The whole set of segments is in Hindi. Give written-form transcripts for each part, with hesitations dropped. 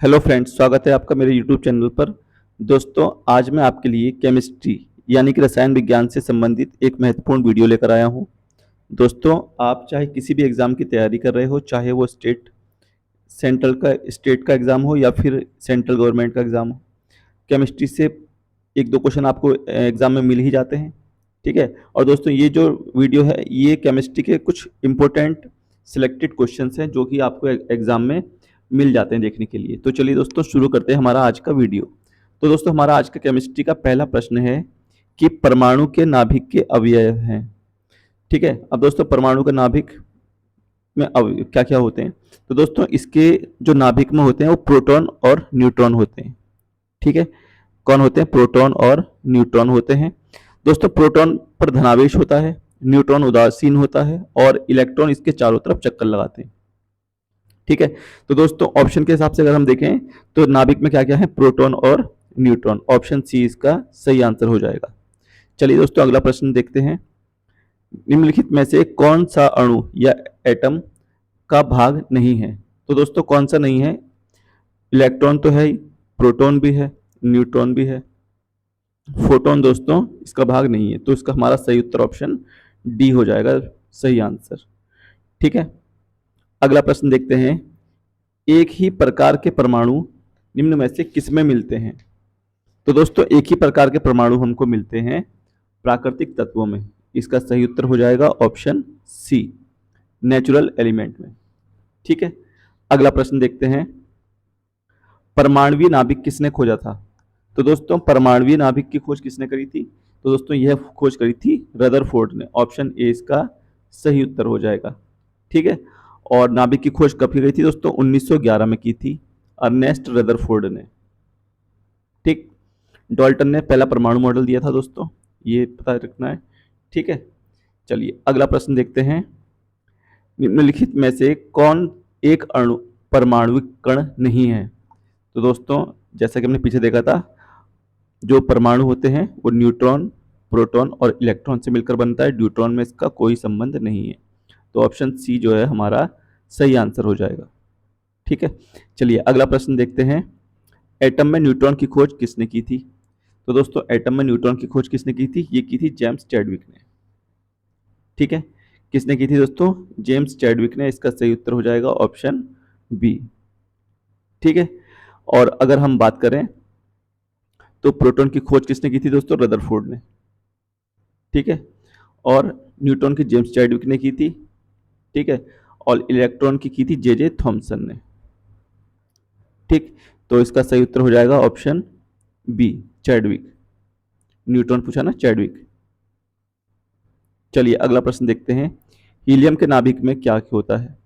हेलो फ्रेंड्स, स्वागत है आपका मेरे यूट्यूब चैनल पर। दोस्तों, आज मैं आपके लिए केमिस्ट्री यानी कि रसायन विज्ञान से संबंधित एक महत्वपूर्ण वीडियो लेकर आया हूं। दोस्तों, आप चाहे किसी भी एग्ज़ाम की तैयारी कर रहे हो, चाहे वो स्टेट का एग्ज़ाम हो या फिर सेंट्रल गवर्नमेंट का एग्ज़ाम हो, केमिस्ट्री से एक दो क्वेश्चन आपको एग्ज़ाम में मिल ही जाते हैं। ठीक है। और दोस्तों, ये जो वीडियो है ये केमिस्ट्री के कुछ इंपॉर्टेंट सिलेक्टेड क्वेश्चंस हैं जो कि आपको एग्ज़ाम में मिल जाते हैं देखने के लिए। तो चलिए दोस्तों, शुरू करते हैं हमारा आज का वीडियो। तो दोस्तों, हमारा आज का केमिस्ट्री का पहला प्रश्न है कि परमाणु के नाभिक के अवयव हैं। ठीक है। अब दोस्तों, परमाणु का नाभिक में क्या क्या होते हैं? तो दोस्तों, इसके जो नाभिक में होते हैं वो प्रोटॉन और न्यूट्रॉन होते हैं। ठीक है। कौन होते हैं? प्रोटॉन और न्यूट्रॉन होते हैं। दोस्तों, प्रोटॉन पर धनावेश होता है, न्यूट्रॉन उदासीन होता है और इलेक्ट्रॉन इसके चारों तरफ चक्कर लगाते हैं। ठीक है। तो दोस्तों, ऑप्शन के हिसाब से अगर हम देखें तो नाभिक में क्या क्या है? प्रोटॉन और न्यूट्रॉन। ऑप्शन सी इसका सही आंसर हो जाएगा। चलिए दोस्तों, अगला प्रश्न देखते हैं। निम्नलिखित में से कौन सा अणु या एटम का भाग नहीं है? तो दोस्तों, कौन सा नहीं है? इलेक्ट्रॉन तो है ही, प्रोटॉन भी है, न्यूट्रॉन भी है, फोटोन दोस्तों इसका भाग नहीं है। तो इसका हमारा सही उत्तर ऑप्शन डी हो जाएगा, सही आंसर। ठीक है। अगला प्रश्न देखते हैं। एक ही प्रकार के परमाणु निम्न में से किसमें मिलते हैं? तो दोस्तों, एक ही प्रकार के परमाणु हमको मिलते हैं प्राकृतिक तत्वों में। इसका सही उत्तर हो जाएगा ऑप्शन सी, नेचुरल एलिमेंट में। ठीक है। अगला प्रश्न देखते हैं। परमाणुवीय नाभिक किसने खोजा था? तो दोस्तों, परमाणुवीय नाभिक की खोज किसने करी थी? तो दोस्तों, यह खोज करी थी रदरफोर्ड ने। ऑप्शन ए इसका सही उत्तर हो जाएगा। ठीक है। और नाभिक की खोज कब की गई थी दोस्तों? 1911 में की थी अर्नेस्ट रदरफोर्ड ने। ठीक। डाल्टन ने पहला परमाणु मॉडल दिया था दोस्तों, ये पता रखना है। ठीक है। चलिए अगला प्रश्न देखते हैं। निम्नलिखित में से कौन एक अणु परमाणुविक कण नहीं है? तो दोस्तों, जैसा कि हमने पीछे देखा था, जो परमाणु होते हैं वो न्यूट्रॉन, प्रोटॉन और इलेक्ट्रॉन से मिलकर बनता है। ड्यूट्रॉन में इसका कोई संबंध नहीं है। तो ऑप्शन सी जो है हमारा सही आंसर हो जाएगा। ठीक है। चलिए अगला प्रश्न देखते हैं। एटम में न्यूट्रॉन की खोज किसने की थी? तो दोस्तों, एटम में न्यूट्रॉन की खोज किसने की थी? ये की थी जेम्स चैडविक ने। ठीक है। किसने की थी दोस्तों? जेम्स चैडविक ने। इसका सही उत्तर हो जाएगा ऑप्शन बी। ठीक है। और अगर हम बात करें तो प्रोटॉन की खोज किसने की थी दोस्तों? रदरफोर्ड ने। ठीक है। और न्यूट्रॉन की जेम्स चैडविक ने की थी। ठीक है। और इलेक्ट्रॉन की थी जे जे थॉमसन ने। ठीक। तो इसका सही उत्तर हो जाएगा ऑप्शन बी, चैडविक। न्यूट्रॉन पूछा ना, चैडविक। चलिए अगला प्रश्न देखते हैं। हीलियम के नाभिक में क्या होता है?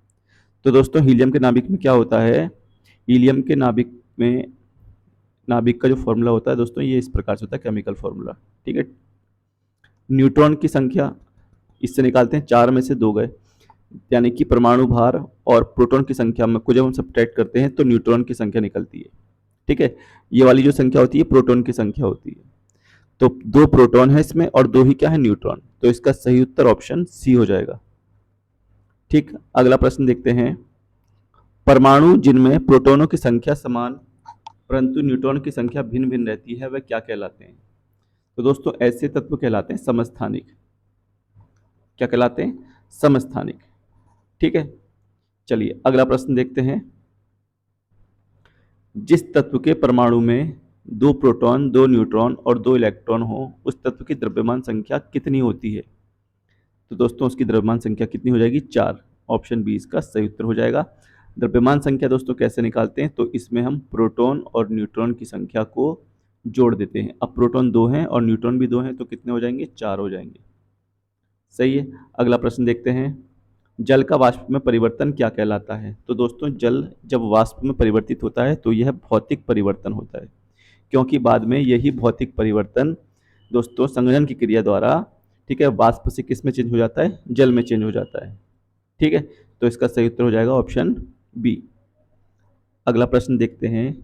तो दोस्तों, हीलियम के नाभिक में क्या होता है? हीलियम के नाभिक का जो फॉर्मूला होता है दोस्तों, ये इस प्रकार से होता है, केमिकल फॉर्मूला। ठीक है। न्यूट्रॉन की संख्या इससे निकालते हैं, 4 में से 2 गए, यानी कि परमाणु भार और प्रोटॉन की संख्या में को जब हम सब्ट्रैक्ट करते हैं तो न्यूट्रॉन की संख्या निकलती है। ठीक है। ये वाली जो संख्या होती है प्रोटॉन की संख्या होती है। तो 2 प्रोटॉन है इसमें और 2 ही क्या है? न्यूट्रॉन। तो इसका सही उत्तर ऑप्शन सी हो जाएगा। ठीक। अगला प्रश्न देखते हैं। परमाणु जिनमें प्रोटॉनों की संख्या समान परंतु न्यूट्रॉन की संख्या भिन्न भिन्न रहती है, वह क्या कहलाते हैं? तो दोस्तों, ऐसे तत्व कहलाते हैं समस्थानिक। क्या कहलाते हैं? समस्थानिक। ठीक है। चलिए अगला प्रश्न देखते हैं। जिस तत्व के परमाणु में 2 प्रोटॉन, 2 न्यूट्रॉन और 2 इलेक्ट्रॉन हो, उस तत्व की द्रव्यमान संख्या कितनी होती है? तो दोस्तों, उसकी द्रव्यमान संख्या कितनी हो जाएगी? 4। ऑप्शन बी इसका सही उत्तर हो जाएगा। द्रव्यमान संख्या दोस्तों कैसे निकालते हैं? तो इसमें हम प्रोटॉन और न्यूट्रॉन की संख्या को जोड़ देते हैं। अब प्रोटॉन 2 हैं और न्यूट्रॉन भी 2 हैं, तो कितने हो जाएंगे? 4 हो जाएंगे। सही है। अगला प्रश्न देखते हैं। जल का वाष्प में परिवर्तन क्या कहलाता है? तो दोस्तों, जल जब वाष्प में परिवर्तित होता है तो यह भौतिक परिवर्तन होता है, क्योंकि बाद में यही भौतिक परिवर्तन दोस्तों संघनन की क्रिया द्वारा, ठीक है, वाष्प से किस में चेंज हो जाता है? जल में चेंज हो जाता है। ठीक है। तो इसका सही उत्तर हो जाएगा ऑप्शन बी। अगला प्रश्न देखते हैं।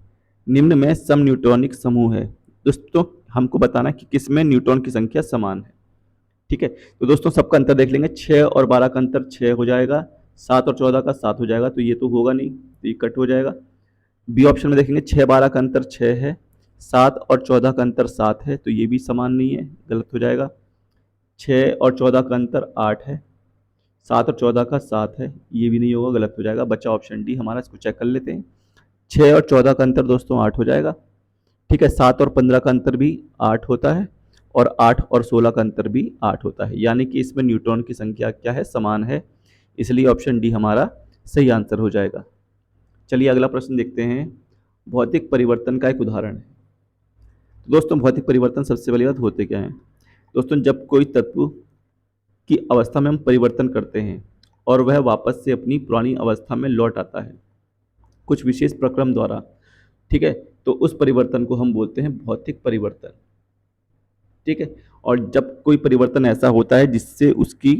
निम्न में सम न्यूट्रॉनिक समूह है। दोस्तों, हमको बताना कि किसमें न्यूट्रॉन की संख्या समान है। ठीक है। तो दोस्तों, सबका अंतर देख लेंगे। 6 और 12 का अंतर 6 हो जाएगा, 7 और 14 का 7 हो जाएगा, तो ये तो होगा नहीं, तो ये कट हो जाएगा। बी ऑप्शन में देखेंगे 6-12 का अंतर 6 है, 7 और 14 का अंतर 7 है, तो ये भी समान नहीं है, गलत हो जाएगा। 6 और 14 का अंतर 8 है, 7 और 14 का 7 है, ये भी नहीं होगा, गलत हो जाएगा। बचा ऑप्शन डी हमारा, इसको चेक कर लेते हैं। 6 और 14 का अंतर दोस्तों 8 हो जाएगा। ठीक है, 7 और 15 का अंतर भी 8 होता है, और 8 और 16 का अंतर भी 8 होता है, यानी कि इसमें न्यूट्रॉन की संख्या क्या है, समान है, इसलिए ऑप्शन डी हमारा सही आंसर हो जाएगा। चलिए अगला प्रश्न देखते हैं। भौतिक परिवर्तन का एक उदाहरण है। तो दोस्तों भौतिक परिवर्तन सबसे पहली बात होते क्या है दोस्तों, जब कोई तत्व की अवस्था में हम परिवर्तन करते हैं और वह वापस से अपनी पुरानी अवस्था में लौट आता है कुछ विशेष प्रक्रम द्वारा, ठीक है, तो उस परिवर्तन को हम बोलते हैं भौतिक परिवर्तन। ठीक है, और जब कोई परिवर्तन ऐसा होता है जिससे उसकी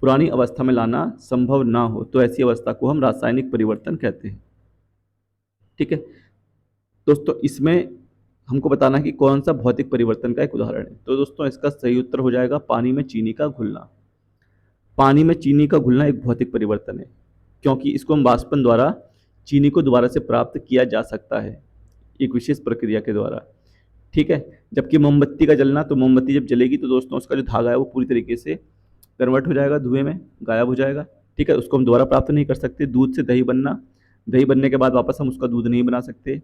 पुरानी अवस्था में लाना संभव ना हो, तो ऐसी अवस्था को हम रासायनिक परिवर्तन कहते हैं। ठीक है दोस्तों, इसमें हमको बताना है कि कौन सा भौतिक परिवर्तन का एक उदाहरण है। तो दोस्तों इसका सही उत्तर हो जाएगा पानी में चीनी का घुलना। पानी में चीनी का घुलना एक भौतिक परिवर्तन है, क्योंकि इसको हम वाष्पन द्वारा चीनी को दोबारा से प्राप्त किया जा सकता है एक विशेष प्रक्रिया के द्वारा। ठीक है, जबकि मोमबत्ती का जलना, तो मोमबत्ती जब जलेगी तो दोस्तों उसका जो धागा है वो पूरी तरीके से कन्वर्ट हो जाएगा धुएं में, गायब हो जाएगा। ठीक है, उसको हम दोबारा प्राप्त नहीं कर सकते। दूध से दही बनना, दही बनने के बाद वापस हम उसका दूध नहीं बना सकते।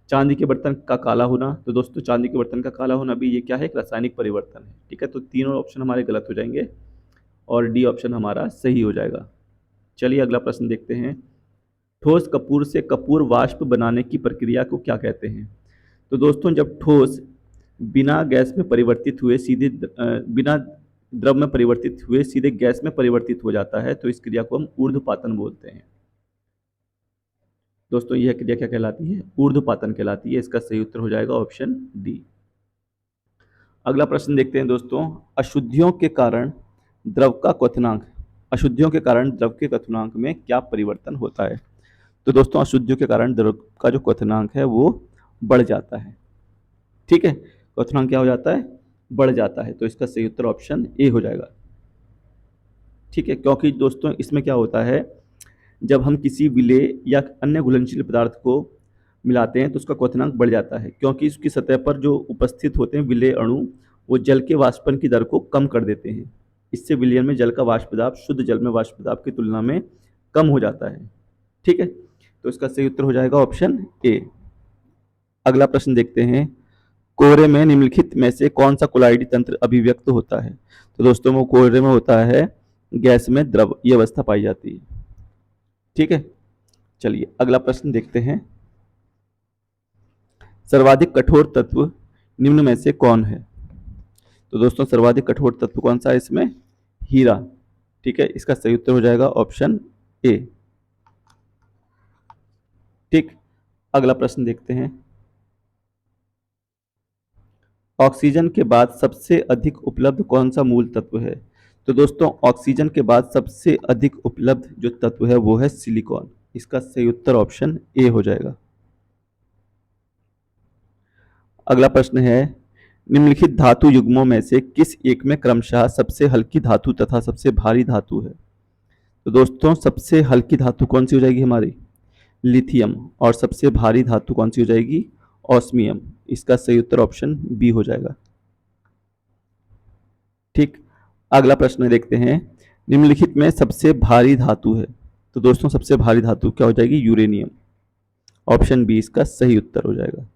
चांदी के बर्तन का काला होना, तो दोस्तों चांदी के बर्तन का काला होना भी ये क्या है, एक रासायनिक परिवर्तन है। ठीक है, तो तीनों ऑप्शन हमारे गलत हो जाएंगे और डी ऑप्शन हमारा सही हो जाएगा। चलिए अगला प्रश्न देखते हैं। ठोस कपूर से कपूर वाष्प बनाने की प्रक्रिया को क्या कहते हैं? तो दोस्तों जब ठोस बिना गैस में परिवर्तित हुए सीधे बिना द्रव में परिवर्तित हुए सीधे गैस में परिवर्तित हो जाता है, तो इस क्रिया को हम ऊर्ध्वपातन बोलते हैं। दोस्तों यह क्रिया क्या कहलाती है? ऊर्ध्वपातन कहलाती है। इसका सही उत्तर हो जाएगा ऑप्शन डी। अगला प्रश्न देखते हैं दोस्तों। अशुद्धियों के कारण द्रव का क्वथनांक, अशुद्धियों के कारण द्रव के क्वथनांक में क्या परिवर्तन होता है? तो दोस्तों अशुद्धियों के कारण द्रव का जो क्वथनांक है वो बढ़ जाता है। ठीक है, क्वथनांक क्या हो जाता है? बढ़ जाता है। तो इसका सही उत्तर ऑप्शन ए हो जाएगा। ठीक है, क्योंकि दोस्तों इसमें क्या होता है, जब हम किसी विलेय या अन्य घुलनशील पदार्थ को मिलाते हैं तो उसका क्वथनांक बढ़ जाता है, क्योंकि उसकी सतह पर जो उपस्थित होते हैं विलेय अणु वो जल के वाष्पन की दर को कम कर देते हैं। इससे विलयन में जल का वाष्प दाब शुद्ध जल में वाष्प दाब की तुलना में कम हो जाता है। ठीक है, तो इसका सही उत्तर हो जाएगा ऑप्शन ए। अगला प्रश्न देखते हैं। कोहरे में निम्नलिखित में से कौन सा कोलाइडी तंत्र अभिव्यक्त होता है? तो दोस्तों वो कोहरे में होता है गैस में द्रव, ये अवस्था पाई जाती है। ठीक है, चलिए अगला प्रश्न देखते हैं। सर्वाधिक कठोर तत्व निम्न में से कौन है? तो दोस्तों सर्वाधिक कठोर तत्व कौन सा है इसमें? हीरा। ठीक है, इसका सही उत्तर हो जाएगा ऑप्शन ए। ठीक, अगला प्रश्न देखते हैं। ऑक्सीजन के बाद सबसे अधिक उपलब्ध कौन सा मूल तत्व है? तो दोस्तों ऑक्सीजन के बाद सबसे अधिक उपलब्ध जो तत्व है वो है सिलिकॉन। इसका सही उत्तर ऑप्शन ए हो जाएगा। अगला प्रश्न है। निम्नलिखित धातु युग्मों में से किस एक में क्रमशः सबसे हल्की धातु तथा सबसे भारी धातु है? तो दोस्तों सबसे हल्की धातु कौन सी हो जाएगी हमारी? लिथियम। और सबसे भारी धातु कौन सी हो जाएगी? ऑस्मियम। इसका सही उत्तर ऑप्शन बी हो जाएगा। ठीक, अगला प्रश्न देखते हैं। निम्नलिखित में सबसे भारी धातु है, तो दोस्तों सबसे भारी धातु क्या हो जाएगी? यूरेनियम। ऑप्शन बी इसका सही उत्तर हो जाएगा।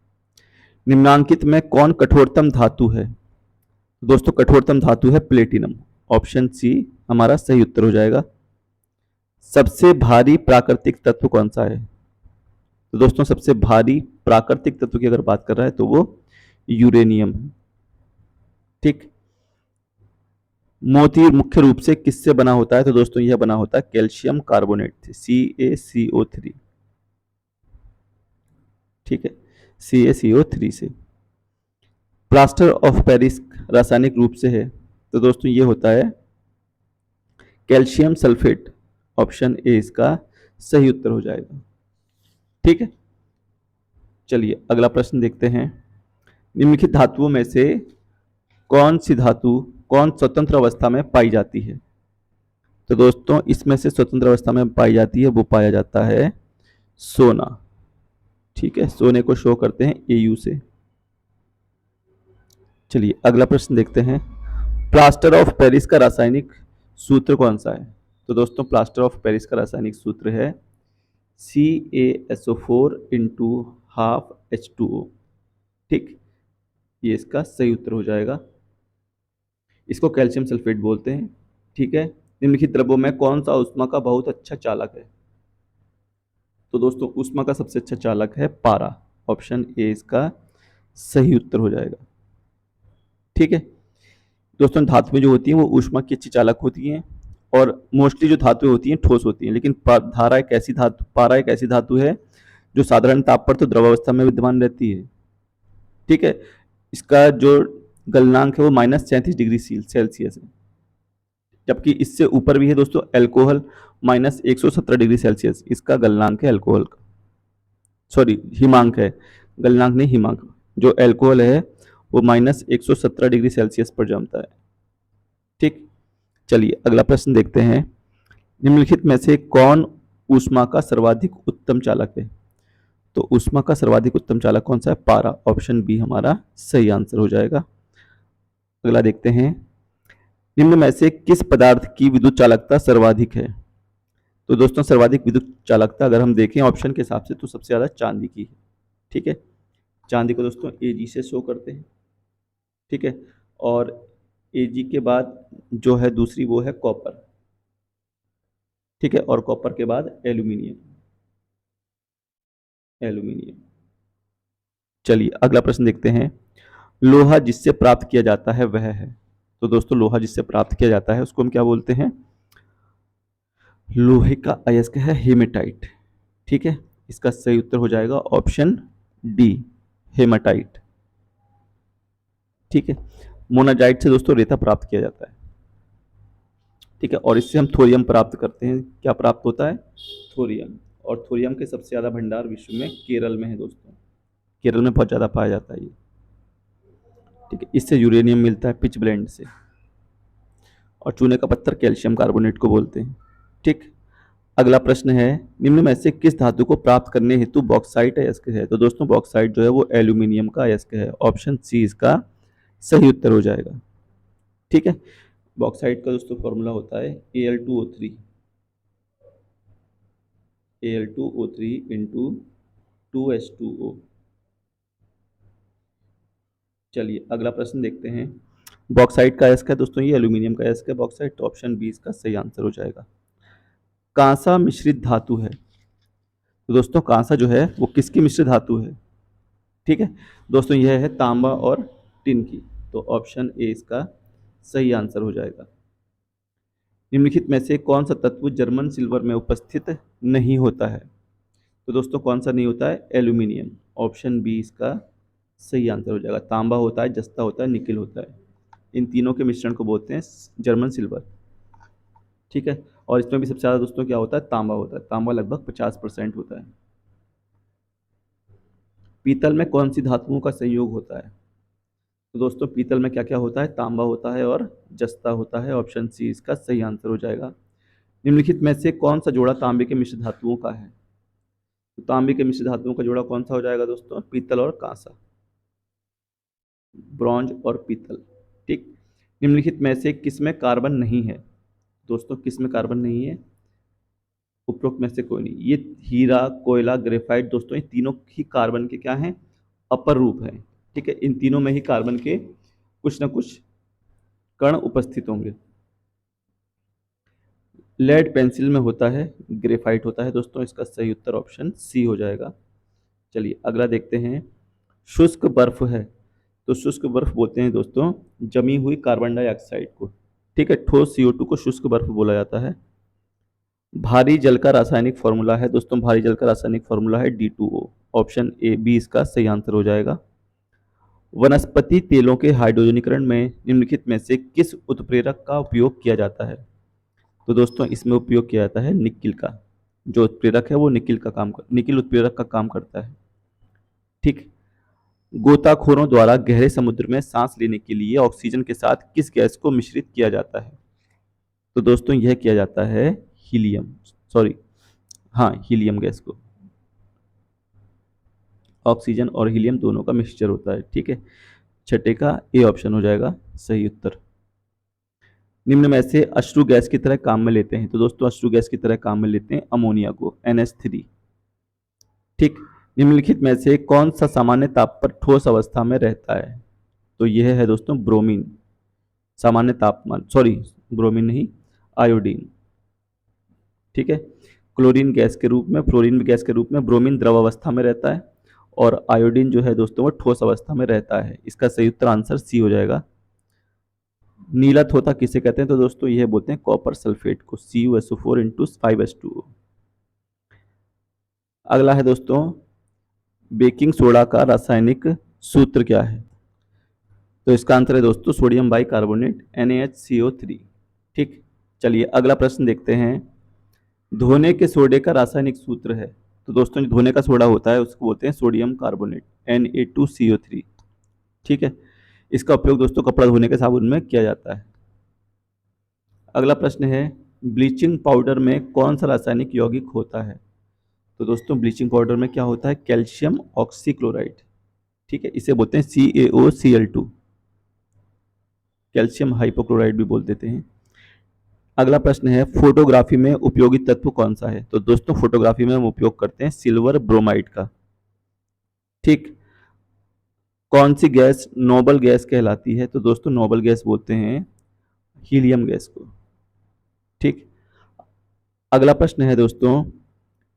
निम्नांकित में कौन कठोरतम धातु है? दोस्तों कठोरतम धातु है प्लेटिनम। ऑप्शन सी हमारा सही उत्तर हो जाएगा। सबसे भारी प्राकृतिक तत्व कौन सा है? तो दोस्तों सबसे भारी प्राकृतिक तत्व की अगर बात कर रहा है तो वो यूरेनियम है। ठीक, मोती मुख्य रूप से किससे बना होता है? तो दोस्तों यह बना होता है कैल्शियम कार्बोनेट से, CaCO3। ठीक है, CaCO3 से। प्लास्टर ऑफ पेरिस रासायनिक रूप से है, तो दोस्तों ये होता है कैल्शियम सल्फेट। ऑप्शन ए इसका सही उत्तर हो जाएगा। ठीक है, चलिए अगला प्रश्न देखते हैं। निम्नलिखित धातुओं में से कौन सी धातु कौन स्वतंत्र अवस्था में पाई जाती है? तो दोस्तों इसमें से स्वतंत्र अवस्था में पाई जाती है वो पाया जाता है सोना। ठीक है, सोने को शो करते हैं AU से। चलिए अगला प्रश्न देखते हैं, प्लास्टर ऑफ पेरिस का रासायनिक सूत्र कौन सा है? तो दोस्तों प्लास्टर ऑफ पेरिस का रासायनिक सूत्र है CaSO4 × 12H2O। ठीक, ये इसका सही उत्तर हो जाएगा। इसको कैल्शियम सल्फेट बोलते हैं। ठीक है, निम्नलिखित द्रव्यों में कौन सा ऊष्मा का बहुत अच्छा चालक है? तो दोस्तों ऊष्मा का सबसे अच्छा चालक है पारा। ऑप्शन ए इसका सही उत्तर हो जाएगा। ठीक है दोस्तों, धातुएं जो होती हैं वो ऊष्मा की अच्छी चालक होती हैं, और मोस्टली जो धातुएं होती हैं ठोस होती हैं, लेकिन पारा एक ऐसी धातु है जो साधारण ताप पर तो द्रवावस्था में विद्यमान रहती है। ठीक है, इसका जो गलनांक है वो -37 डिग्री सेल्सियस है, जबकि इससे ऊपर भी है दोस्तों एल्कोहल, -117 डिग्री सेल्सियस इसका गलनांक है एल्कोहल का। सॉरी, हिमांक है, गलनांक नहीं हिमांक। जो एल्कोहल है वो -117 डिग्री सेल्सियस पर जमता है। ठीक, चलिए अगला प्रश्न देखते हैं, निम्नलिखित में से कौन ऊष्मा का सर्वाधिक उत्तम चालक है? तो ऊष्मा का सर्वाधिक उत्तम चालक कौन सा है? पारा। ऑप्शन बी हमारा सही आंसर हो जाएगा। अगला देखते हैं, निम्न में से किस पदार्थ की विद्युत चालकता सर्वाधिक है? तो दोस्तों सर्वाधिक विद्युत चालकता अगर हम देखें ऑप्शन के हिसाब से तो सबसे ज्यादा चांदी की है। ठीक है, चांदी को दोस्तों Ag से शो करते हैं। ठीक है, और Ag के बाद जो है दूसरी वो है कॉपर। ठीक है, और कॉपर के बाद एल्यूमिनियम। एल्यूमिनियम। चलिए अगला प्रश्न देखते हैं, लोहा जिससे प्राप्त किया जाता है वह है? तो दोस्तों लोहा जिससे प्राप्त किया जाता है उसको हम क्या बोलते हैं? लोहे का अयस्क है हेमेटाइट। ठीक है, इसका सही उत्तर हो जाएगा ऑप्शन डी, हेमाटाइट। ठीक है, मोनाजाइट से दोस्तों रेता प्राप्त किया जाता है। ठीक है, और इससे हम थोरियम प्राप्त करते हैं। क्या प्राप्त होता है? थोरियम। और थोरियम के सबसे ज्यादा भंडार विश्व में केरल में है दोस्तों, केरल में बहुत ज्यादा पाया जाता है ये। ठीक है, इससे यूरेनियम मिलता है पिच ब्लेंड से, और चूने का पत्थर कैल्शियम कार्बोनेट को बोलते हैं। ठीक, अगला प्रश्न है, निम्न में से किस धातु को प्राप्त करने हेतु बॉक्साइट अयस्क है? तो दोस्तों बॉक्साइट जो है वो एल्यूमिनियम का अयस्क है। ऑप्शन सी इसका सही उत्तर हो जाएगा। ठीक है, बॉक्साइट का दोस्तों फॉर्मूला होता है Al2O3, Al2O3 इंटू 2H2O। चलिए अगला प्रश्न देखते हैं, बॉक्साइट का अयस्क है दोस्तों ये एल्यूमिनियम का अयस्क है बॉक्साइट, तो ऑप्शन बी इसका सही आंसर हो जाएगा। कांसा मिश्रित धातु है? तो दोस्तों कांसा जो है वो किसकी मिश्रित धातु है? ठीक है दोस्तों, यह है तांबा और टिन की, तो ऑप्शन ए इसका सही आंसर हो जाएगा। निम्नलिखित में से कौन सा तत्व जर्मन सिल्वर में उपस्थित नहीं होता है? तो दोस्तों कौन सा नहीं होता है? एल्यूमिनियम। ऑप्शन बी इसका सही आंसर हो जाएगा। तांबा होता है, जस्ता होता है, निकिल होता है, इन तीनों के मिश्रण को बोलते हैं जर्मन सिल्वर। ठीक है, और इसमें भी सबसे ज़्यादा दोस्तों क्या होता है? तांबा होता है। तांबा लगभग 50% होता है। पीतल में कौन सी धातुओं का संयोग होता है? तो दोस्तों पीतल में क्या क्या होता है? तांबा होता है और जस्ता होता है। ऑप्शन सी इसका सही आंसर हो जाएगा। निम्नलिखित में से कौन सा जोड़ा तांबे के मिश्र धातुओं का है? तो तांबे के मिश्र धातुओं का जोड़ा कौन सा हो जाएगा दोस्तों? पीतल और कांसा, ब्रॉन्ज और पीतल। ठीक, निम्नलिखित में से किसमें कार्बन नहीं है? दोस्तों किसमें कार्बन नहीं है? उपरोक्त में से कोई नहीं। ये हीरा, कोयला, ग्रेफाइट दोस्तों ये तीनों ही कार्बन के क्या हैं? अपर रूप हैं। ठीक है, इन तीनों में ही कार्बन के कुछ ना कुछ कण उपस्थित होंगे। लेड पेंसिल में होता है, ग्रेफाइट होता है दोस्तों, इसका सही उत्तर ऑप्शन सी हो जाएगा। चलिए अगला देखते हैं, शुष्क बर्फ है? तो शुष्क बर्फ बोलते हैं दोस्तों जमी हुई कार्बन डाइऑक्साइड को। ठीक है, ठोस CO2 को शुष्क बर्फ बोला जाता है। भारी जल का रासायनिक फॉर्मूला है दोस्तों, भारी जल का रासायनिक फॉर्मूला है D2O। ऑप्शन ए बी इसका सही आंसर हो जाएगा। वनस्पति तेलों के हाइड्रोजनीकरण में निम्नलिखित में से किस उत्प्रेरक का उपयोग किया जाता है? तो दोस्तों इसमें उपयोग किया जाता है निकिल का। जो उत्प्रेरक है वो निकिल उत्प्रेरक का काम करता है। ठीक, गोताखोरों द्वारा गहरे समुद्र में सांस लेने के लिए ऑक्सीजन के साथ किस गैस को मिश्रित किया जाता है? तो दोस्तों यह किया जाता है हीलियम, सॉरी हाँ हीलियम गैस को। ऑक्सीजन और हीलियम दोनों का मिक्सचर होता है। ठीक है, छठे का ए ऑप्शन हो जाएगा सही उत्तर। निम्न में से अश्रु गैस की तरह काम में लेते हैं, तो दोस्तों अश्रु गैस की तरह काम में लेते हैं अमोनिया को, NH3। ठीक, निम्नलिखित में से कौन सा सामान्य ताप पर ठोस अवस्था में रहता है, तो यह है दोस्तों ब्रोमीन। सामान्य तापमान, सॉरी ब्रोमीन नहीं, आयोडीन। ठीक है, क्लोरीन गैस के रूप में, फ्लोरीन गैस के रूप में ब्रोमीन द्रव अवस्था में रहता है और आयोडीन जो है दोस्तों वो ठोस अवस्था में रहता है। इसका सही उत्तर आंसर सी हो जाएगा। नीला थोथा किसे कहते हैं, तो दोस्तों यह बोलते हैं कॉपर सल्फेट को, CuSO4 इंटू 5H2O। अगला है दोस्तों बेकिंग सोडा का रासायनिक सूत्र क्या है, तो इसका आंसर है दोस्तों सोडियम बाइकार्बोनेट NaHCO3। ठीक, चलिए अगला प्रश्न देखते हैं। धोने के सोडे का रासायनिक सूत्र है, तो दोस्तों जो धोने का सोडा होता है उसको बोलते हैं सोडियम कार्बोनेट Na2CO3। ठीक है, इसका उपयोग दोस्तों कपड़ा धोने के साबुन में किया जाता है। अगला प्रश्न है ब्लीचिंग पाउडर में कौन सा रासायनिक यौगिक होता है, तो दोस्तों ब्लीचिंग पाउडर में क्या होता है, कैल्शियम ऑक्सीक्लोराइड। ठीक है, इसे बोलते हैं CaOCl2, कैल्शियम हाइपोक्लोराइड भी बोल देते हैं। अगला प्रश्न है फोटोग्राफी में उपयोगी तत्व कौन सा है, तो दोस्तों फोटोग्राफी में हम उपयोग करते हैं सिल्वर ब्रोमाइड का। ठीक, कौन सी गैस नोबल गैस कहलाती है, तो दोस्तों नोबल गैस बोलते हैं हीलियम गैस को। ठीक, अगला प्रश्न है दोस्तों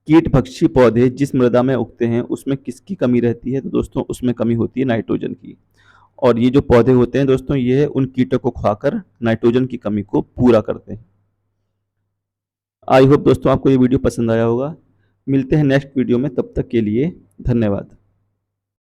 कीट भक्षी पौधे जिस मृदा में उगते हैं उसमें किसकी कमी रहती है, तो दोस्तों उसमें कमी होती है नाइट्रोजन की। और ये जो पौधे होते हैं दोस्तों ये उन कीटों को खाकर नाइट्रोजन की कमी को पूरा करते हैं। आई होप दोस्तों आपको ये वीडियो पसंद आया होगा। मिलते हैं नेक्स्ट वीडियो में, तब तक के लिए धन्यवाद।